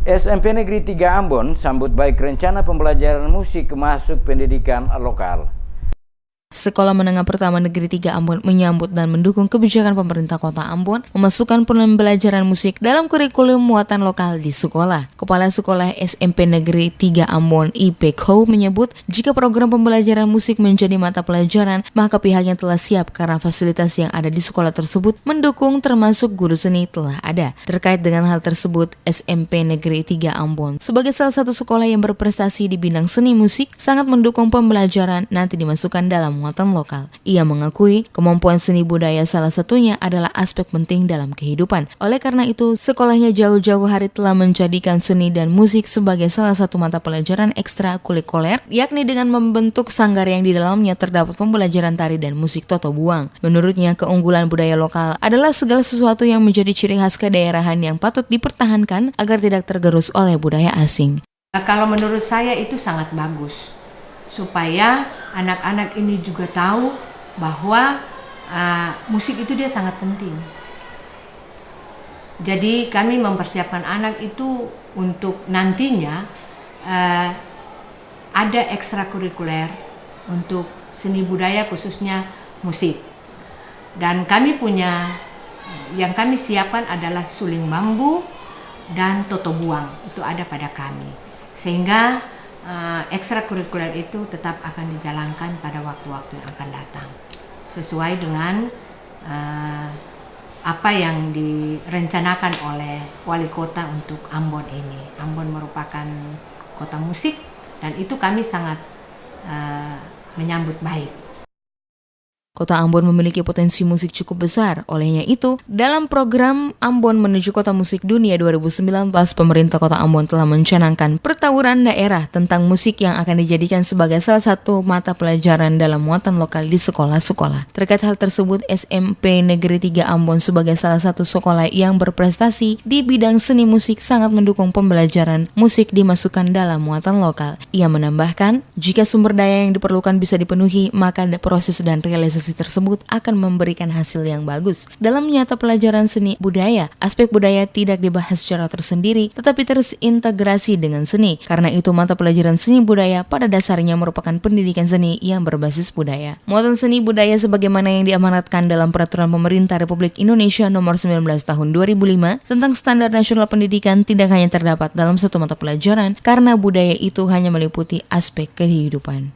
SMP Negeri 3 Ambon sambut baik rencana pembelajaran musik masuk pendidikan lokal. Sekolah Menengah Pertama Negeri 3 Ambon menyambut dan mendukung kebijakan pemerintah Kota Ambon memasukkan pembelajaran musik dalam kurikulum muatan lokal di sekolah. Kepala Sekolah SMP Negeri 3 Ambon IPKO menyebut jika program pembelajaran musik menjadi mata pelajaran, maka pihaknya telah siap karena fasilitas yang ada di sekolah tersebut mendukung, termasuk guru seni telah ada. Terkait dengan hal tersebut, SMP Negeri 3 Ambon sebagai salah satu sekolah yang berprestasi di bidang seni musik sangat mendukung pembelajaran nanti dimasukkan dalam muatan lokal. Ia mengakui kemampuan seni budaya salah satunya adalah aspek penting dalam kehidupan. Oleh karena itu, sekolahnya jauh-jauh hari telah menjadikan seni dan musik sebagai salah satu mata pelajaran ekstrakurikuler, yakni dengan membentuk sanggar yang di dalamnya terdapat pembelajaran tari dan musik toto buang. Menurutnya, keunggulan budaya lokal adalah segala sesuatu yang menjadi ciri khas kedaerahan yang patut dipertahankan agar tidak tergerus oleh budaya asing. Kalau menurut saya itu sangat bagus, supaya anak-anak ini juga tahu bahwa musik itu dia sangat penting. Jadi kami mempersiapkan anak itu untuk nantinya ada ekstrakurikuler untuk seni budaya khususnya musik. Dan kami punya, yang kami siapkan adalah suling bambu dan toto buang, itu ada pada kami. Sehingga ekstrakurikuler itu tetap akan dijalankan pada waktu-waktu yang akan datang sesuai dengan apa yang direncanakan oleh wali kota untuk Ambon ini. Ambon merupakan kota musik dan itu kami sangat menyambut baik. Kota Ambon memiliki potensi musik cukup besar. Olehnya itu, dalam program Ambon Menuju Kota Musik Dunia 2019, pemerintah Kota Ambon telah mencanangkan pertawuran daerah tentang musik yang akan dijadikan sebagai salah satu mata pelajaran dalam muatan lokal di sekolah-sekolah. Terkait hal tersebut, SMP Negeri 3 Ambon sebagai salah satu sekolah yang berprestasi di bidang seni musik sangat mendukung pembelajaran musik dimasukkan dalam muatan lokal. Ia menambahkan, jika sumber daya yang diperlukan bisa dipenuhi, maka proses dan realisasi tersebut akan memberikan hasil yang bagus. Dalam nyata pelajaran seni budaya, aspek budaya tidak dibahas secara tersendiri, tetapi terintegrasi dengan seni. Karena itu, mata pelajaran seni budaya pada dasarnya merupakan pendidikan seni yang berbasis budaya. Muatan seni budaya sebagaimana yang diamanatkan dalam Peraturan Pemerintah Republik Indonesia Nomor 19 Tahun 2005 tentang Standar Nasional Pendidikan tidak hanya terdapat dalam satu mata pelajaran, karena budaya itu hanya meliputi aspek kehidupan.